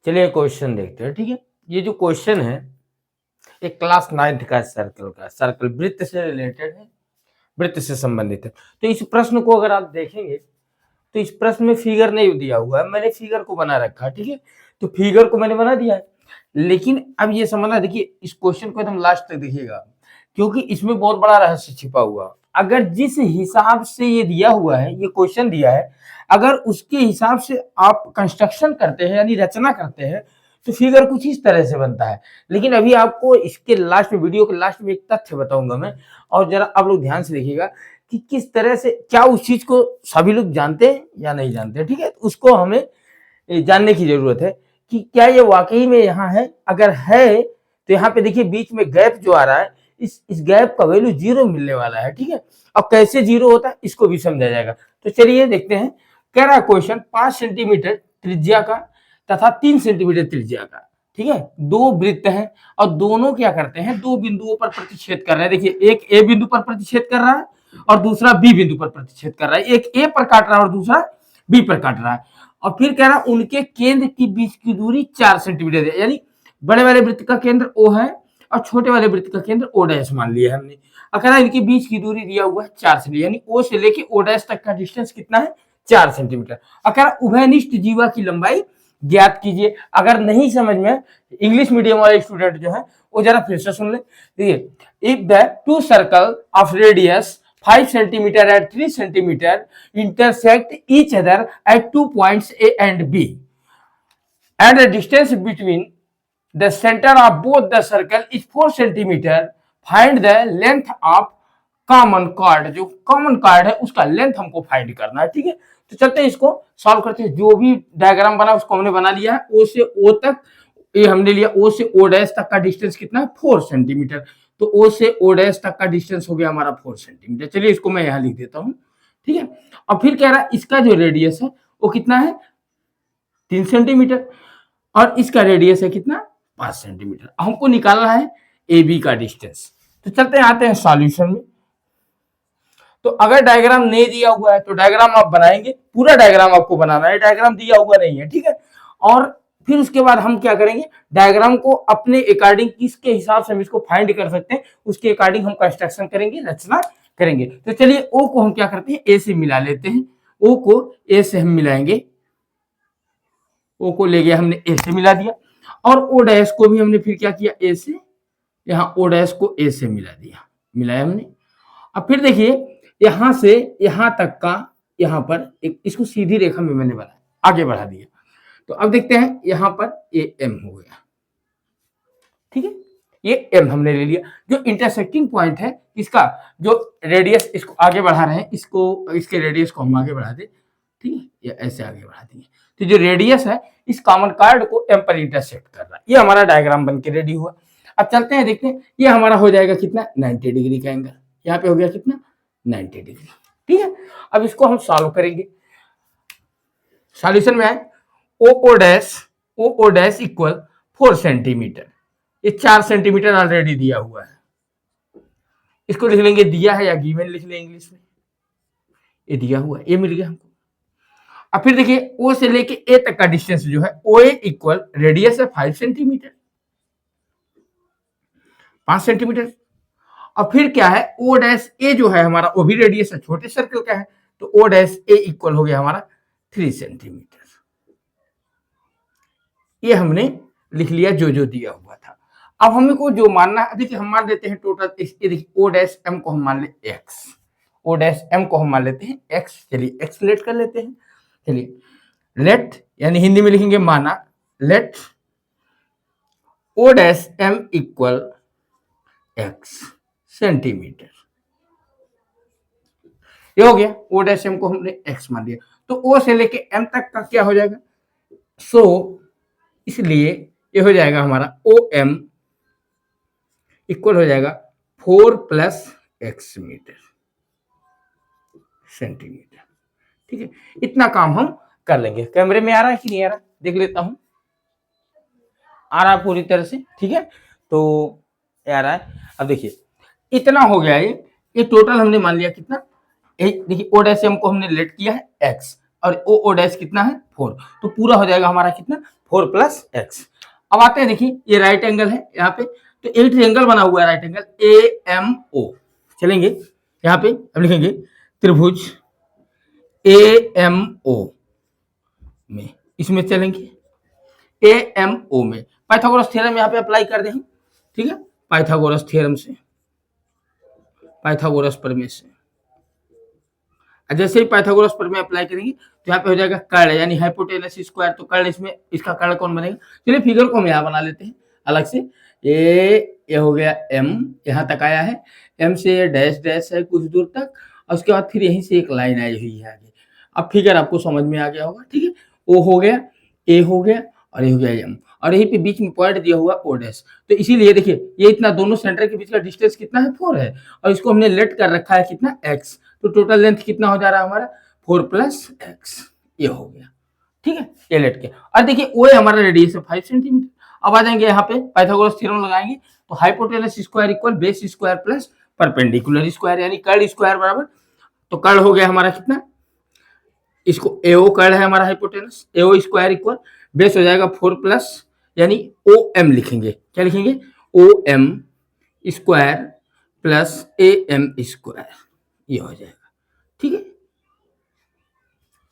चलिए क्वेश्चन देखते हैं। ठीक है, ये जो क्वेश्चन है एक क्लास 9th का सर्कल का, सर्कल वृत्त से रिलेटेड है, वृत्त से संबंधित है। तो इस प्रश्न को अगर आप देखेंगे तो इस प्रश्न में फिगर नहीं दिया हुआ है, मैंने फिगर को बना रखा है। ठीक है, तो फिगर को मैंने बना दिया है, लेकिन अब ये समझना, देखिए इस क्वेश्चन को एकदम लास्ट तक देखिएगा, क्योंकि इसमें बहुत बड़ा रहस्य छिपा हुआ। अगर जिस हिसाब से ये दिया हुआ है, ये क्वेश्चन दिया है, अगर उसके हिसाब से आप कंस्ट्रक्शन करते हैं यानी रचना करते हैं तो फिगर कुछ इस तरह से बनता है। लेकिन अभी आपको इसके लास्ट में, वीडियो के लास्ट में एक तथ्य बताऊंगा मैं, और जरा आप लोग ध्यान से देखिएगा कि किस तरह से, क्या उस चीज को सभी लोग जानते हैं या नहीं जानते। ठीक है, उसको हमें जानने की जरूरत है कि क्या ये वाकई में यहाँ है। अगर है तो यहाँ पे देखिए बीच में गैप जो आ रहा है, इस गैप का वैल्यू 0 मिलने वाला है। ठीक है, अब कैसे 0 होता है इसको भी समझा जाएगा। तो चलिए देखते हैं। कह रहा है क्वेश्चन 5 सेंटीमीटर त्रिज्या का तथा 3 सेंटीमीटर त्रिज्या का, ठीक है, दो वृत्त हैं और दोनों क्या करते हैं, दो बिंदुओं पर प्रतिच्छेद कर रहे हैं। देखिए एक ए बिंदु पर प्रतिच्छेद कर रहा है और दूसरा बी बिंदु पर प्रतिच्छेद कर रहा है। एक ए पर काट रहा है और दूसरा बी पर काट रहा है। और फिर कह रहा है उनके केंद्र के बीच की दूरी 4 सेंटीमीटर है, यानी बड़े वाले वृत्त का केंद्र ओ है और छोटे वाले वृत्त का केंद्र ओ डैश मान लिया है हमने। और कह रहा है इनके बीच की दूरी दिया हुआ है 4 सेंटीमीटर, यानी ओ से लेके ओ डैश तक का डिस्टेंस कितना है, 4 सेंटीमीटर। और कह रहा उभयनिष्ठ जीवा की लंबाई ज्ञात कीजिए। अगर नहीं समझ में, इंग्लिश मीडियम वाले स्टूडेंट जो है वो जरा फिर से सुन ले। देखिए, if the two circle of radius 5 centimeter and 3 centimeter intersect each other at 2 points A and B, and the distance between the center of both the circle is 4 centimeter, find the length of common card. जो common card है उसका length हमको find करना है। ठीक है, तो चलते हैं इसको सॉल्व करते हैं। जो भी डायग्राम बना उसको हमने बना लिया है। ओ से ओ तक ये हमने लिया, ओ से ओ डैश तक का डिस्टेंस कितना है, 4 सेंटीमीटर। तो ओ से ओ डैश तक का डिस्टेंस हो गया हमारा 4 सेंटीमीटर। चलिए इसको मैं यहां लिख देता हूं। ठीक है, और फिर कह रहा है इसका जो रेडियस है वो कितना है, 3 सेंटीमीटर, और इसका रेडियस है कितना, 5 सेंटीमीटर। हमको निकालना है ए बी का डिस्टेंस। तो चलते हैं, आते हैं सॉल्यूशन में। तो अगर डायग्राम नहीं दिया हुआ है तो डायग्राम आप बनाएंगे, पूरा डायग्राम आपको बनाना है, डायग्राम दिया हुआ नहीं है। ठीक है, और फिर उसके बाद हम क्या करेंगे, डायग्राम को अपने अकॉर्डिंग, किसके हिसाब से हम इसको फाइंड कर सकते हैं उसके अकॉर्डिंग हम कंस्ट्रक्शन करेंगे, रचना करेंगे। तो चलिए ओ को हम क्या करते हैं, ए से मिला लेते हैं। ओ को ए से हम मिलाएंगे, ओ को ले गया हमने, ए से मिला दिया। और ओ डैश को भी हमने फिर क्या किया, ए से, यहाँ ओ डैश को ए से मिला दिया, मिलाया हमने। अब फिर देखिए यहां से यहां तक का, यहां पर एक इसको सीधी रेखा में मैंने बनाया, आगे बढ़ा दिया। तो अब देखते हैं यहां पर ये एम हो गया। ठीक है, ये एम हमने ले लिया। जो इंटरसेक्टिंग पॉइंट है इसका, जो रेडियस, इसको आगे बढ़ा रहे हैं, इसको, इसके रेडियस को हम आगे बढ़ा दे। ठीक है, ये ऐसे आगे बढ़ा दिए। तो जो रेडियस है इस कॉमन कार्ड को एम पर इंटरसेक्ट कर रहा है। ये हमारा डायग्राम बन के रेडी हुआ। अब चलते हैं, देखते हैं ये हमारा हो जाएगा कितना, 90 डिग्री का एंगल। यहाँ पे हो गया कितना, 90 डिग्री। ठीक है, अब इसको हम सॉल्व करेंगे। सॉल्यूशन में है ओ डैश इक्वल 4 सेंटीमीटर। ये 4 सेंटीमीटर ऑलरेडी दिया हुआ है, इसको लिख लेंगे, दिया है या गिवन लिख लेंगे इंग्लिश में। ये दिया हुआ है, ये मिल गया हमको। अब फिर देखिए ओ से लेके ए तक का डिस्टेंस जो है, ओ ए इक्वल रेडियस है 5 सेंटीमीटर, 5 सेंटीमीटर। और फिर क्या है, ओ डैश ए जो है हमारा, वो भी रेडियस है, छोटे सर्कल का है, तो ओ डैश ए इक्वल हो गया हमारा 3 सेंटीमीटर। ये हमने लिख लिया जो जो दिया हुआ था। अब हमको जो मानना है, देखिए हम मान लेते हैं टोटल, ये देखिए ओ डैश एम को हम मान ले एक्स, ओ डैश एम को हम मान लेते हैं एक्स। चलिए एक्स लेट कर लेते हैं। चलिए लेट, यानी हिंदी में लिखेंगे माना, let O dash M equal x centimetre. ये हो गया, ओ डैश एम को हमने एक्स मान लिया। तो ओ से लेके एम तक का क्या हो जाएगा, इसलिए ये हो जाएगा हमारा ओ एम इक्वल हो जाएगा 4 प्लस एक्स मीटर सेंटीमीटर। ठीक है, इतना काम हम कर लेंगे। कैमरे में आ रहा है कि नहीं आ रहा, देख लेता हूं, आ रहा है पूरी तरह से। ठीक है, तो आ रहा है। अब देखिए इतना हो गया, ये टोटल हमने मान लिया कितना, देखिए ओ डैश एम को हमने लेट किया है एक्स, और ओ डैश कितना है 4, तो पूरा हो जाएगा हमारा कितना 4 प्लस एक्स। अब आते हैं, देखिए ये राइट एंगल है यहाँ पे, तो एक ट्रायंगल बना हुआ है राइट एंगल AMO। चलेंगे यहाँ पे अब लिखेंगे त्रिभुज AMO में, इसमें चलेंगे AMO में पाइथागोरस थ्योरम यहाँ पे अप्लाई कर दें, ठीक है, पाइथागोरस थ्योरम से, पाइथागोरस प्रमेय से। जैसे ही पाइथागोरस प्रमेय अप्लाई करेंगे तो यहाँ पे हो जाएगा कर्ण यानी हाइपोटेनस स्क्वायर, तो कर्ण इसमें इसका कर्ण कौन बनेगा, चलिए फिगर को हम यहाँ बना लेते हैं अलग से। ये हो गया M, यहाँ तक आया है, M से ये डैश डैश है कुछ दूर तक, और उसके बाद फिर यहीं से एक लाइन आई हुई है आगे। अब फिगर आपको समझ में आ गया होगा, ठीक है, O हो गया, A हो गया और ये हो गया M, और यहीं पे बीच में पॉइंट दिया हुआ O डैश, तो इसीलिए देखिए ये इतना दोनों सेंटर के बीच का डिस्टेंस कितना है 4 है, और इसको हमने लेट कर रखा है कितना x, तो टोटल लेंथ कितना हो जा रहा है हमारा 4 प्लस एक्स, ये हो गया, ठीक है, ये लेट के। और देखिए ओ हमारा रेडियस है 5 सेंटीमीटर। अब आ जाएंगे यहाँ पे पाइथागोरस थ्योरम लगाएंगे, तो hypotenuse square equal base square plus perpendicular square यानी कर्ण स्क्वायर बराबर, तो कर्ण हो गया हमारा कितना, इसको एओ कर्ण है हमारा हाइपोटेनस, एओ स्क्वायर इक्वल बेस हो जाएगा 4 प्लस यानी ओ एम लिखेंगे, क्या लिखेंगे O M square plus A M square, ये हो जाएगा, ठीक है,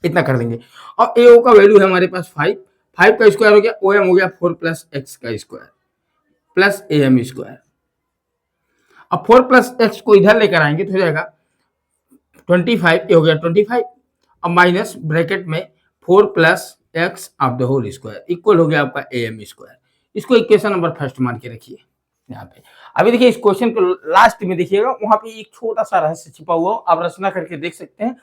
इतना कर देंगे। और ए ओ का वैल्यू है हमारे पास 5, 5 का स्क्वायर हो गया, ओ एम हो गया 4 प्लस एक्स का square plus A M square. अब 4 प्लस एक्स को इधर लेकर आएंगे तो हो जाएगा 25, ये हो गया 25, अब माइनस ब्रैकेट में 4 plus x of the whole square equal हो गया आपका ए एम स्क्वायर। इसको इक्वेशन नंबर फर्स्ट मान के रखिए यहाँ पे। अभी देखिए इस क्वेश्चन को लास्ट में देखिएगा, वहां पे एक छोटा सा रहस्य छिपा हुआ, आप रचना करके देख सकते हैं,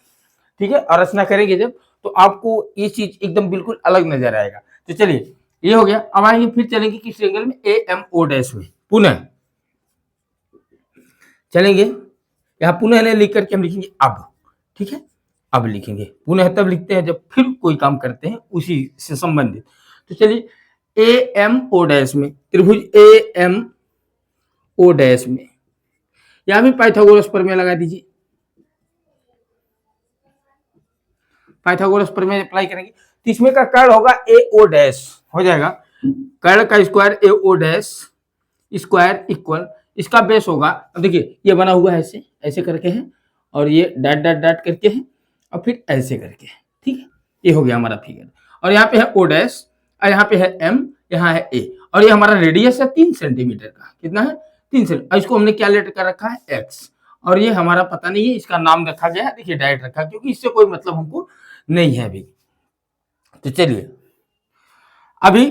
ठीक है, और रचना करेंगे जब तो आपको ये चीज एकदम बिल्कुल अलग नजर आएगा। तो चलिए ये हो गया, अब आएंगे फिर चलेंगे किस एंगल में AMO डैश में, पुनः चलेंगे यहाँ पुनः लिख करके हम लिखेंगे अब, ठीक है, अब लिखेंगे, पुनः तब लिखते हैं जब फिर कोई काम करते हैं उसी से संबंधित। तो चलिए AMO डैश में, त्रिभुज AMO डैश में, यहां भी पाइथागोरस प्रमेय लगा दीजिए, पाइथागोरस प्रमेय अप्लाई करेंगे तो इसमें का कर्ण होगा AO डैश, हो जाएगा कर्ण का square AO dash square equal, इसका बेस होगा, अब देखिए ये बना हुआ है ऐसे ऐसे करके है, और ये डॉट डॉट डॉट करके है, और फिर ऐसे करके है, ठीक है, ये हो गया हमारा फिगर। और यहाँ पे है O डैश, और यहाँ पे है M, यहाँ है A, और ये हमारा रेडियस है 3 सेंटीमीटर का, कितना है 3 सेंटीमीटर, इसको हमने क्या लेट कर रखा है x, और ये हमारा पता नहीं है, इसका नाम रखा गया है, देखिए डायरेक्ट रखा, क्योंकि इससे कोई मतलब हमको नहीं है अभी। तो चलिए अभी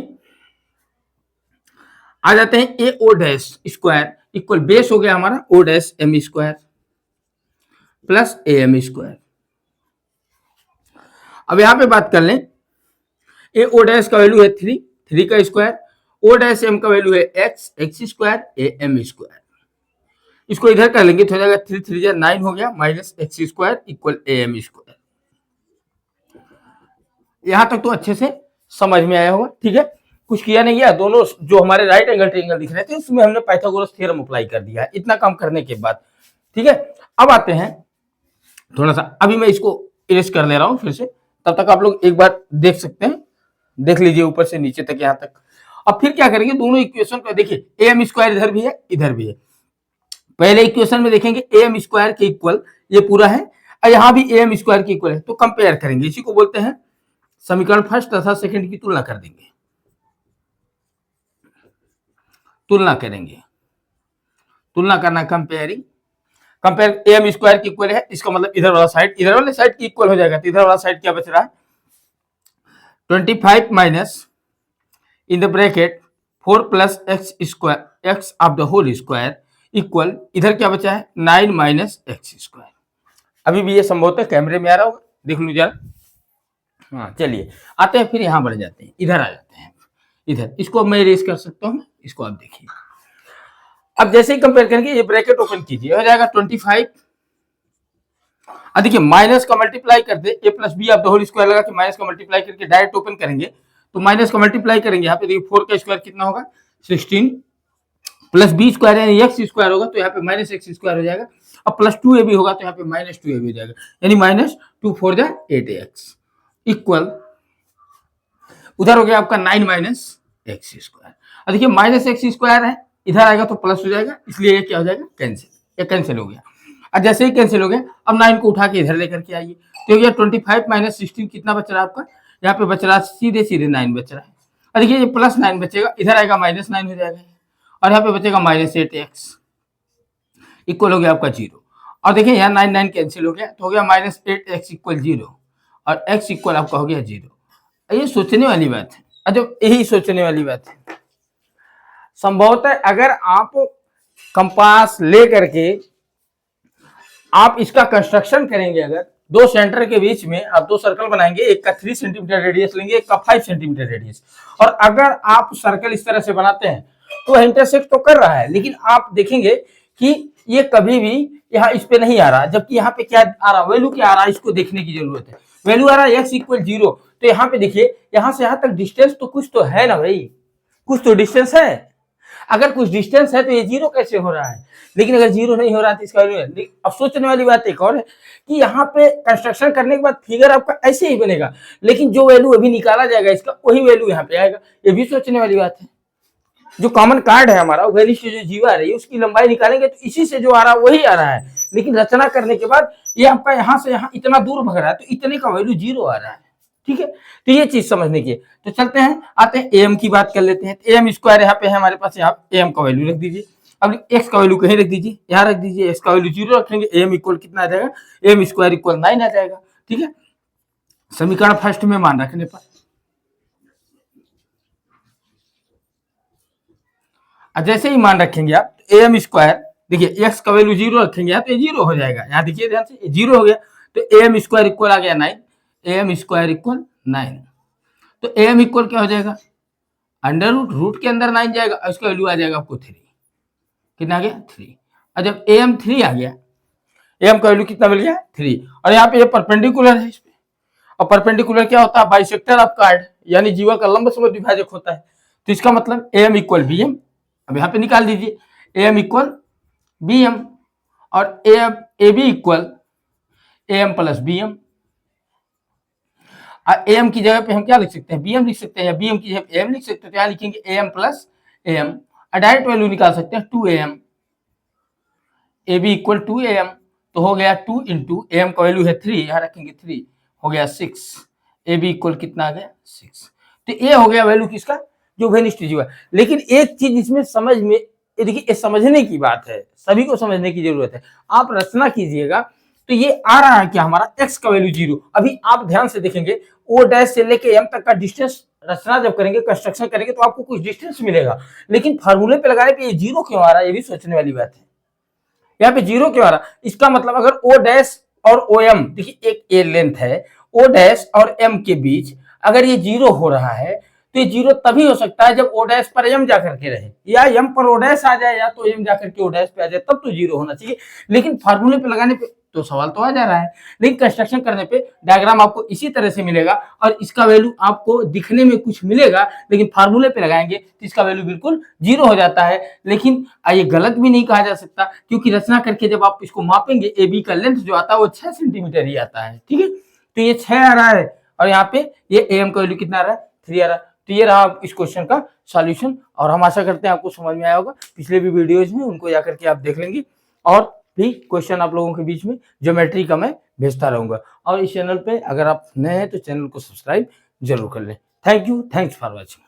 आ जाते हैं AO dash square equal base हो गया हमारा O dash M square plus AM square. अब यहां पे बात कर लें, AO डैश का वैल्यू है 3, 3 का स्क्वायर, O डैश M का वैल्यू है x, x square AM square, इसको इधर कर लेंगे तो हो जाएगा 3 3 9 हो गया minus x square equal AM square. यहां तक तो अच्छे से समझ में आया होगा, ठीक है, कुछ किया नहीं गया, दोनों जो हमारे राइट एंगल ट्रायंगल दिख रहे थे उसमें हमने पाइथागोरस थ्योरम अप्लाई कर दिया है, इतना काम करने के बाद, ठीक है। अब आते हैं थोड़ा सा, अभी मैं इसको इरेज कर ले रहा हूं फिर से, तब तक आप लोग एक बार देख सकते हैं, देख लीजिए ऊपर से नीचे तक यहाँ तक। अब फिर क्या करेंगे, दोनों इक्वेशन को देखिए AM स्क्वायर इधर भी है इधर भी है, पहले इक्वेशन में देखेंगे AM स्क्वायर के इक्वल ये पूरा है, और यहाँ भी AM स्क्वायर के इक्वल है, तो कंपेयर करेंगे, इसी को बोलते हैं समीकरण फर्स्ट तथा सेकंड की तुलना कर देंगे, तुलना करेंगे, तुलना करना कंपेयरिंग, कंपेयर AM स्क्वायर की इक्वल है, इसका मतलब इधर वाला साइड इधर वाले साइड की इक्वल हो जाएगा, तो इधर वाला साइड क्या बच रहा है 25 minus in the bracket 4 plus x square x of the whole square equal, इधर क्या बचा है 9 माइनस एक्स स्क्वायर। अभी भी ये संभवतः कैमरे में आ रहा होगा, देख लो जरा, हाँ चलिए आते हैं फिर यहाँ बढ़ जाते हैं, इधर आ जाते हैं, इधर इसको मैं इरेज कर सकता हूँ, इसको आप देखिए। अब जैसे ही कंपेयर करेंगे ये ब्रैकेट ओपन कीजिए, हो जाएगा 25, देखिए माइनस का मल्टीप्लाई कर दे a plus B of the whole square लगा के माइनस का मल्टीप्लाई करके डायरेक्ट ओपन करेंगे, तो माइनस का मल्टीप्लाई करेंगे, यहाँ पे देखिए 4 का स्क्वायर कितना होगा 16 प्लस बी स्क्वायर यानी एक्स स्क्वायर होगा, तो यहाँ पे माइनस एक्स स्क्वायर हो जाएगा, अब प्लस 2ab होगा तो यहाँ पे माइनस 2ab हो जाएगा, यानी माइनस 2 4 8x, इक्वल उधर हो गया आपका 9 माइनस एक्स स्क्वायर। और देखिए माइनस एक्स स्क्वायर है, इधर आएगा तो प्लस हो जाएगा, इसलिए ये क्या हो जाएगा कैंसिल, ये कैंसिल हो गया। और जैसे ही कैंसिल हो गया अब 9 को उठा के इधर लेकर के आइए, तो हो गया 25 माइनस 16 कितना बच रहा है आपका, यहाँ पे बच रहा है सीधे सीधे 9 बच रहा है। और देखिए ये प्लस 9 बचेगा, इधर आएगा माइनस 9 हो जाएगा, और यहाँ पे बचेगा माइनस 8x इक्वल हो गया आपका 0। और देखिए यहाँ 9 9 कैंसिल हो गया, तो हो गया माइनस 8x इक्वल 0, और x इक्वल आपका हो गया 0। ये सोचने वाली बात है, जब यही सोचने वाली बात है। संभवतः अगर आप कंपास ले करके आप इसका कंस्ट्रक्शन करेंगे, अगर दो सेंटर के बीच में आप दो सर्कल बनाएंगे, एक का 3 सेंटीमीटर रेडियस लेंगे, एक का 5 सेंटीमीटर रेडियस, और अगर आप सर्कल इस तरह से बनाते हैं तो इंटरसेक्ट तो कर रहा है, लेकिन आप देखेंगे कि ये कभी भी यहाँ इस पे नहीं आ रहा, जबकि यहाँ पे क्या आ रहा, वैल्यू क्या आ रहा है, इसको देखने की जरूरत है। वैल्यू आ रहा है x इक्वल 0, तो यहाँ पे देखिए यहाँ से यहाँ तक डिस्टेंस तो कुछ तो है ना भाई, कुछ तो डिस्टेंस है। अगर कुछ डिस्टेंस है तो ये 0 कैसे हो रहा है, लेकिन अगर 0 नहीं हो रहा तो इसका वैल्यू है। अब सोचने वाली बात एक और है कि यहाँ पे कंस्ट्रक्शन करने के बाद फिगर आपका ऐसे ही बनेगा, लेकिन जो वैल्यू अभी निकाला जाएगा इसका वही वैल्यू यहाँ पे आएगा, ये भी सोचने वाली बात है। जो कॉमन कार्ड है हमारा, वैल्यू से जो जीवा आ रही है उसकी लंबाई निकालेंगे तो इसी से जो आ रहा है वही आ रहा है, लेकिन रचना करने के बाद ये आपका यहाँ से यहाँ इतना दूर भग रहा है, तो इतने का वैल्यू 0 आ रहा है। ठीक है, तो ये चीज समझने की है। तो चलते हैं, आते हैं एम की बात कर लेते हैं। एम स्क्वायर यहाँ पे है हमारे पास, यहाँ एम का वैल्यू रख दीजिए। अब एक्स का वैल्यू कहीं रख दीजिए, यहाँ रख दीजिए, एक्स का वैल्यू 0 रखेंगे, एम इक्वल कितना आ जाएगा, एम स्क्वायर इक्वल 9 आ जाएगा। ठीक है, समीकरण फर्स्ट में मान रखने पर जैसे ही मान रखेंगे आप एम स्क्वायर, देखिए एक्स का वैल्यू 0 रखेंगे तो ये 0 हो जाएगा, यहाँ देखिए ध्यान से 0 हो गया, तो एम स्क्वायर इक्वल आ गया 9, एम स्क्वायर इक्वल 9। तो एम इक्वल क्या हो जाएगा, अंडर रूट, रूट के अंदर 9 जाएगा, इसका वैल्यू आ जाएगा आपको 3, कितना आ गया 3। और जब एम 3 आ गया, एम का वैल्यू कितना मिल गया 3, और यहाँ पे ये परपेंडिकुलर है इस पे, और परपेंडिकुलर क्या होता है, बाइसेक्टर ऑफ कार्ड, यानी जीवा का लंब समद्विभाजक विभाजक होता है। तो इसका मतलब एम इक्वल बी एम, अब यहाँ पे निकाल दीजिए एम इक्वल बी एम, और A B equal M plus B M. M की जगह पे हम क्या लिख सकते हैं, बी एम लिख सकते हैं, या बी एम की जगह एम लिख सकते हैं, तो यहाँ लिखेंगे M plus M, direct value निकाल सकते हैं 2am, ए बी इक्वल 2am, तो हो गया 2 इंटू एम का वैल्यू है 3, यहाँ रखेंगे 3, हो गया 6, ए बी इक्वल कितना आ गया 6। तो ये हो गया वैल्यू किसका, जो वेनिस्ट जीवा। लेकिन एक चीज इसमें समझ में, देखिए समझने की बात है, सभी को समझने की जरूरत है। आप रचना कीजिएगा तो ये आ रहा है क्या हमारा x का वैल्यू 0। अभी आप ध्यान से देखेंगे ओ डैश से लेके m तक का डिस्टेंस, रचना जब करेंगे कंस्ट्रक्शन करेंगे तो आपको कुछ डिस्टेंस मिलेगा, लेकिन फार्मूले पे लगाने पे ये 0 क्यों आ रहा है, ये भी सोचने वाली बात है। यहाँ पे 0 क्यों आ रहा है, इसका मतलब अगर ओ डैश और ओ एम, देखिए एक ए लेंथ है, ओ डैश और एम के बीच अगर ये 0 हो रहा है तो ये 0 तभी हो सकता है जब ओ डैश पर एम जाकर के रहे, या एम पर ओ डैश आ जाए, या तो एम जाकर के ओ डैश पे आ जाए, तब तो 0 होना चाहिए। लेकिन फार्मूले पे लगाने पे तो सवाल तो आ जा रहा है, लेकिन कंस्ट्रक्शन करने पे डायग्राम आपको इसी तरह से मिलेगा, और इसका वैल्यू आपको दिखने में कुछ मिलेगा, लेकिन फार्मूले पे लगाएंगे तो इसका वैल्यू बिल्कुल 0 हो जाता है। लेकिन ये गलत भी नहीं कहा जा सकता, क्योंकि रचना करके जब आप इसको मापेंगे, ए बी का लेंथ जो आता है वो 6 सेंटीमीटर ही आता है। ठीक है, तो ये 6 आ रहा है, और यहाँ पे ये एम का वैल्यू कितना आ रहा है 3 आ रहा है। तो ये रहा इस क्वेश्चन का सॉल्यूशन, और हम आशा करते हैं आपको समझ में आया होगा। पिछले भी वीडियोज में उनको जाकर के आप देख लेंगे, और भी क्वेश्चन आप लोगों के बीच में ज्योमेट्री का मैं भेजता रहूंगा। और इस चैनल पे अगर आप नए हैं तो चैनल को सब्सक्राइब जरूर कर लें। Thank you, thanks for watching.